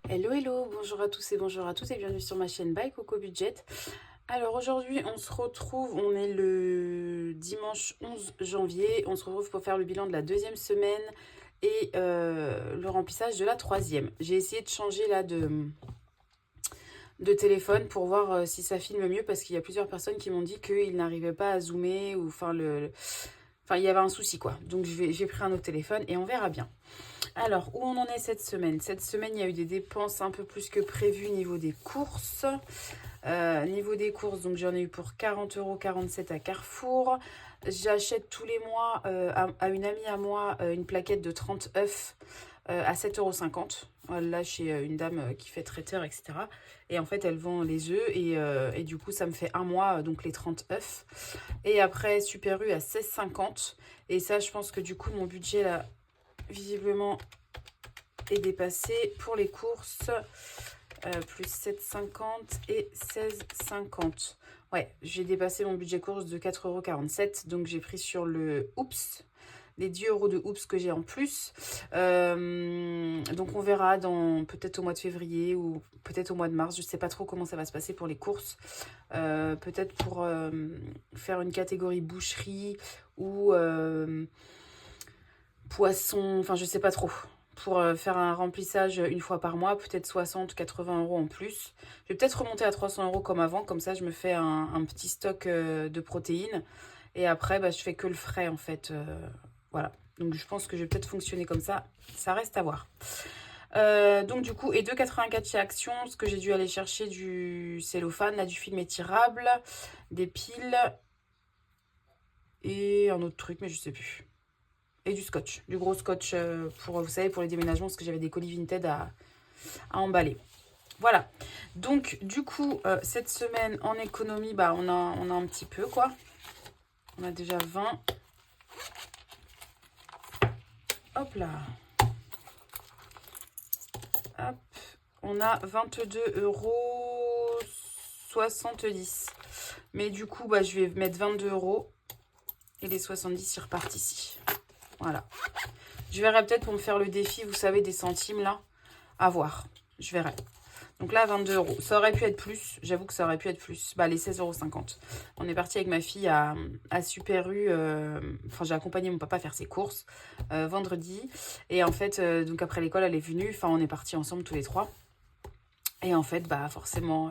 Hello hello, bonjour à tous et bonjour à toutes et bienvenue sur ma chaîne By Coco Budget. Alors aujourd'hui on se retrouve, on est le dimanche 11 janvier, on se retrouve pour faire le bilan de la deuxième semaine et le remplissage de la troisième. J'ai essayé de changer là de téléphone pour voir si ça filme mieux parce qu'il y a plusieurs personnes qui m'ont dit qu'ils n'arrivaient pas à zoomer ou enfin il y avait un souci quoi. Donc j'ai pris un autre téléphone et on verra bien. Alors, où on en est cette semaine? Cette semaine, il y a eu des dépenses un peu plus que prévu niveau des courses. Niveau des courses, donc j'en ai eu pour 40,47 € à Carrefour. J'achète tous les mois à une amie à moi une plaquette de 30 œufs à 7,50 €. Là, chez une dame qui fait traiteur, etc. Et en fait, elle vend les œufs et du coup, ça me fait un mois, donc les 30 œufs. Et après, Super U à 16,50 €. Et ça, je pense que du coup, mon budget là, visiblement, est dépassé pour les courses. Plus 7,50 et 16,50. Ouais, j'ai dépassé mon budget course de 4,47 €. Donc j'ai pris sur le Oups, les 10 € de Oups que j'ai en plus. Donc on verra peut-être au mois de février ou peut-être au mois de mars. Je ne sais pas trop comment ça va se passer pour les courses. Peut-être pour faire une catégorie boucherie ou poisson. Enfin, je sais pas trop. Pour faire un remplissage une fois par mois, peut-être 60-80 € en plus. Je vais peut-être remonter à 300 € comme avant, comme ça je me fais un petit stock de protéines. Et après, bah, je fais que le frais en fait. Voilà. Donc je pense que je vais peut-être fonctionner comme ça. Ça reste à voir. Donc du coup, et 2,84 chez Action, parce que j'ai dû aller chercher du cellophane, là, du film étirable, des piles et un autre truc, mais je sais plus. Et du scotch, du gros scotch pour, vous savez, pour les déménagements, parce que j'avais des colis Vinted à emballer. Voilà. Donc, du coup, cette semaine, en économie, bah, on a un petit peu, quoi. On a déjà 20. Hop là. Hop. On a 22,70 €. Mais du coup, bah, je vais mettre 22 € et les 70 ils repartent ici. Voilà. Je verrai peut-être pour me faire le défi, vous savez, des centimes, là. À voir. Je verrai. Donc là, 22 €. Ça aurait pu être plus. J'avoue que ça aurait pu être plus. Bah, les 16,50 €. On est parti avec ma fille à Super U. Enfin, j'ai accompagné mon papa faire ses courses vendredi. Et en fait, donc après l'école, elle est venue. Enfin, on est partis ensemble tous les trois. Et en fait, bah forcément,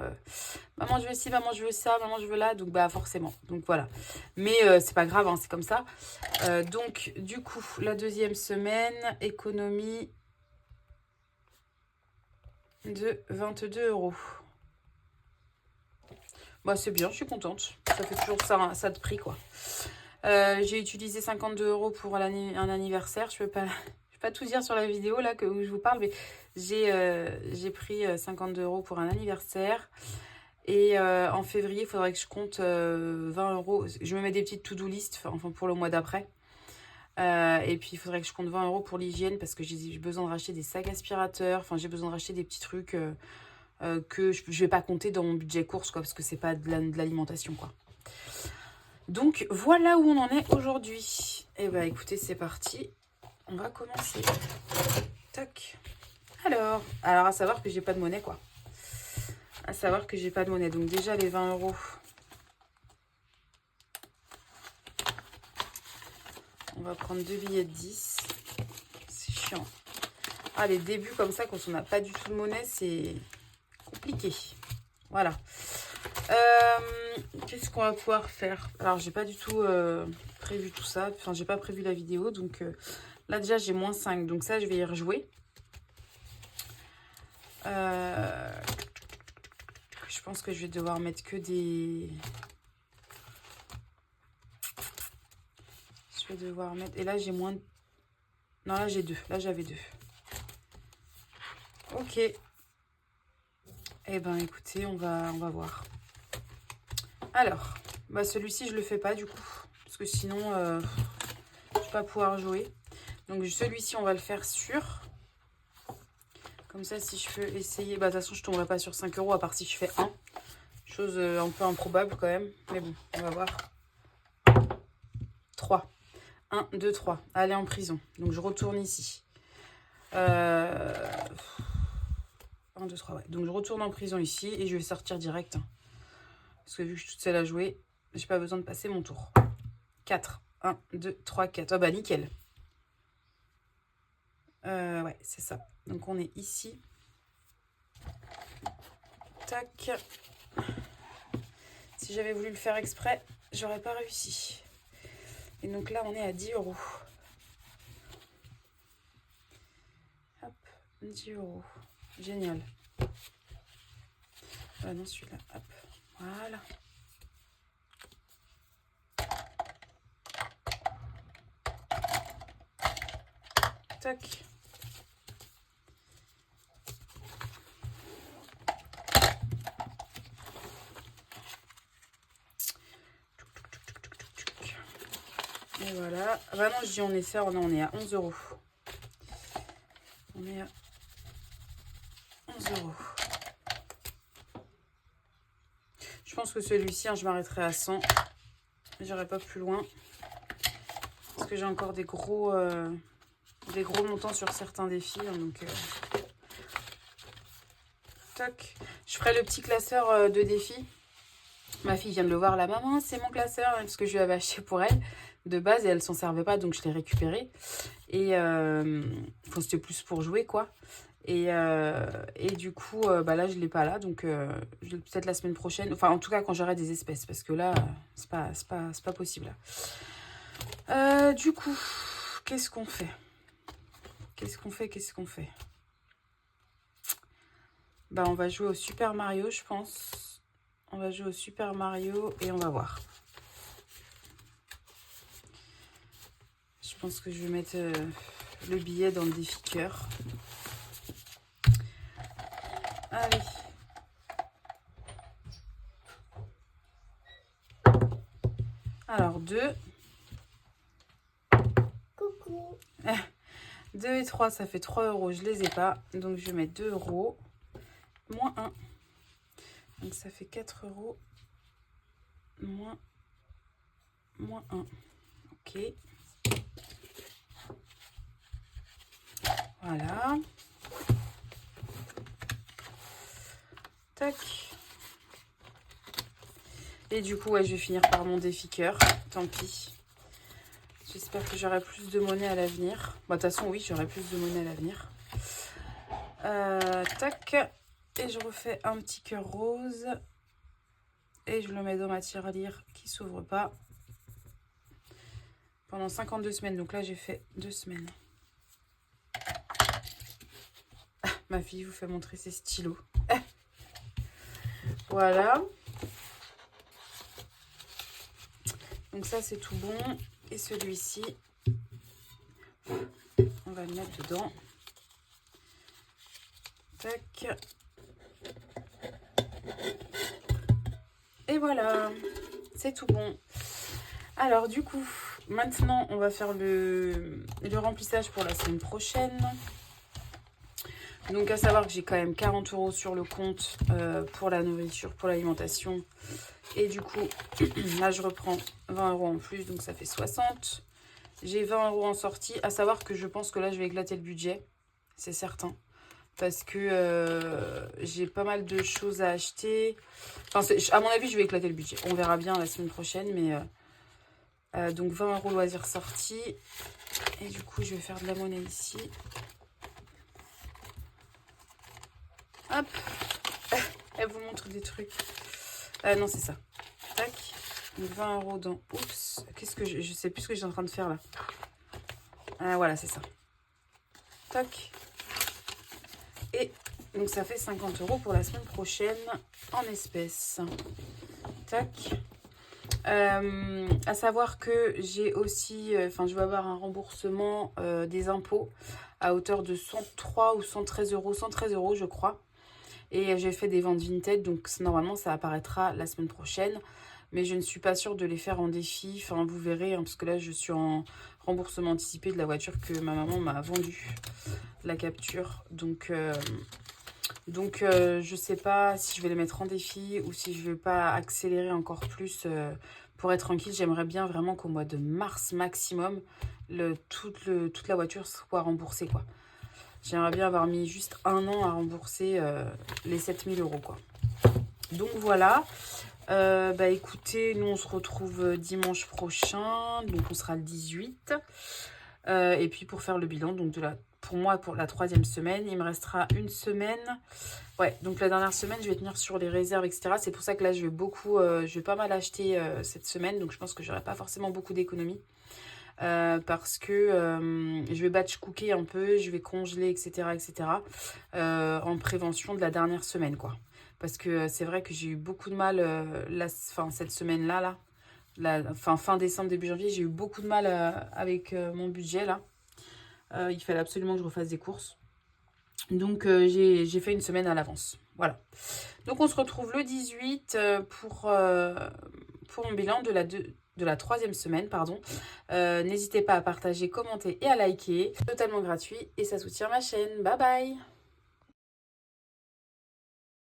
maman je veux ci, maman je veux ça, maman je veux là. Donc bah forcément. Donc voilà. Mais c'est pas grave, hein, c'est comme ça. Donc du coup, la deuxième semaine, économie de 22 €. Bah, c'est bien, je suis contente. Ça fait toujours ça de prix, quoi. J'ai utilisé 52 € pour un anniversaire. Je peux pas tout dire sur la vidéo là où je vous parle, mais j'ai pris 52 € pour un anniversaire. Et en février, il faudrait que je compte 20 €. Je me mets des petites to-do list, enfin pour le mois d'après. Et puis, il faudrait que je compte 20 € pour l'hygiène parce que j'ai besoin de racheter des sacs aspirateurs. Enfin, j'ai besoin de racheter des petits trucs que je vais pas compter dans mon budget course, quoi, parce que c'est pas de l'alimentation, quoi. Donc, voilà où on en est aujourd'hui. Et bah, écoutez, c'est parti. On va commencer. Tac. Alors, à savoir que j'ai pas de monnaie, quoi. À savoir que j'ai pas de monnaie. Donc, déjà, les 20 €. On va prendre 2 billets de 10. C'est chiant. Ah, les débuts comme ça, quand on n'a pas du tout de monnaie, c'est compliqué. Voilà. Qu'est-ce qu'on va pouvoir faire? Alors, j'ai pas du tout prévu tout ça. Enfin, j'ai pas prévu la vidéo. Donc, là, déjà, j'ai moins 5. Donc, ça, je vais y rejouer. Je pense que je vais devoir mettre que des... Je vais devoir mettre... Et là, j'ai moins... Non, là, j'ai 2. Là, j'avais 2. Ok. Eh ben, écoutez, on va voir. Alors, bah celui-ci, je le fais pas, du coup. Parce que sinon, je vais pas pouvoir jouer. Donc, celui-ci, on va le faire sur... Comme ça, si je peux essayer... Bah, de toute façon, je tomberai pas sur 5 € à part si je fais 1. Chose un peu improbable, quand même. Mais bon, on va voir. 3. 1, 2, 3. Aller en prison. Donc, je retourne ici. 1, 2, 3, ouais. Donc, je retourne en prison ici et je vais sortir direct. Hein. Parce que vu que je suis toute seule à jouer, j'ai pas besoin de passer mon tour. 4. 1, 2, 3, 4. Oh bah, nickel. Ouais, c'est ça. Donc, on est ici. Tac. Si j'avais voulu le faire exprès, j'aurais pas réussi. Et donc là, on est à 10 €. Hop, 10 €. Génial. Ah non, celui-là. Hop, voilà. Tac. Et voilà. Ah bah non, je dis on est ça, on est à 11 €. On est à 11 €. Je pense que celui-ci, hein, je m'arrêterai à 100. J'irai pas plus loin. Parce que j'ai encore des gros montants sur certains défis. Hein, donc, toc. Je ferai le petit classeur de défis. Ma fille vient de le voir là. Maman, c'est mon classeur. Parce que je lui avais acheté pour elle de base et elle s'en servait pas. Donc, je l'ai récupéré. Et c'était plus pour jouer, quoi. Et du coup, bah là, je ne l'ai pas là. Donc, peut-être la semaine prochaine. Enfin, en tout cas, quand j'aurai des espèces. Parce que là, c'est pas possible. Là. Du coup, qu'est-ce qu'on fait? Qu'est-ce qu'on fait? Bah, on va jouer au Super Mario, je pense. On va jouer au Super Mario et on va voir. Je pense que je vais mettre le billet dans le défi cœur. Allez. Alors, 2. Coucou. 2 et 3, ça fait 3 €. Je les ai pas. Donc, je vais mettre 2 €. Moins 1. Donc, ça fait 4 €. Moins 1. Ok. Voilà. Tac. Et du coup, ouais, je vais finir par mon défi cœur. Tant pis. J'espère que j'aurai plus de monnaie à l'avenir. Bah, de toute façon, oui, j'aurai plus de monnaie à l'avenir. Tac. Et je refais un petit cœur rose. Et je le mets dans ma tirelire qui s'ouvre pas. Pendant 52 semaines. Donc là, j'ai fait 2 semaines. Ah, ma fille vous fait montrer ses stylos. Voilà. Donc ça, c'est tout bon. Et celui-ci, on va le mettre dedans. Tac. Et voilà, c'est tout bon. Alors du coup, maintenant, on va faire le remplissage pour la semaine prochaine. Donc à savoir que j'ai quand même 40 € sur le compte pour la nourriture, pour l'alimentation. Et du coup, là je reprends 20 € en plus, donc ça fait 60. J'ai 20 € en sortie. À savoir que je pense que là je vais éclater le budget, c'est certain. Parce que j'ai pas mal de choses à acheter. Enfin, à mon avis, je vais éclater le budget. On verra bien la semaine prochaine, mais donc 20 € loisirs sortis. Et du coup, je vais faire de la monnaie ici. Hop. Elle vous montre des trucs. Non, c'est ça. Tac. Donc 20 € dans... Oups. Qu'est-ce que je sais plus ce que j'étais en train de faire là. Voilà, c'est ça. Tac. Et donc ça fait 50 € pour la semaine prochaine en espèces. Tac. À savoir que j'ai aussi... je vais avoir un remboursement des impôts à hauteur de 103 ou 113 €. 113 € je crois. Et j'ai fait des ventes vintage, donc normalement ça apparaîtra la semaine prochaine. Mais je ne suis pas sûre de les faire en défi. Enfin, vous verrez, hein, parce que là, je suis en remboursement anticipé de la voiture que ma maman m'a vendue, la capture. Donc Donc, je sais pas si je vais les mettre en défi ou si je vais pas accélérer encore plus pour être tranquille. J'aimerais bien vraiment qu'au mois de mars maximum, toute la voiture soit remboursée, quoi. J'aimerais bien avoir mis juste 1 an à rembourser les 7 000 € quoi. Donc voilà. Bah écoutez, nous on se retrouve dimanche prochain. Donc on sera le 18. Et puis pour faire le bilan, donc pour moi, pour la 3e semaine, il me restera une semaine. Ouais, donc la dernière semaine, je vais tenir sur les réserves, etc. C'est pour ça que là, je vais pas mal acheter cette semaine. Donc je pense que j'aurai pas forcément beaucoup d'économies. Parce que je vais batch cooker un peu, je vais congeler, etc. etc. En prévention de la dernière semaine, quoi. Parce que c'est vrai que j'ai eu beaucoup de mal cette semaine-là, fin décembre, début janvier, j'ai eu beaucoup de mal avec mon budget, là. Il fallait absolument que je refasse des courses. Donc, j'ai fait une semaine à l'avance. Voilà. Donc, on se retrouve le 18 pour mon bilan de la 3e semaine, pardon. N'hésitez pas à partager, commenter et à liker. Totalement gratuit et ça soutient ma chaîne. Bye bye!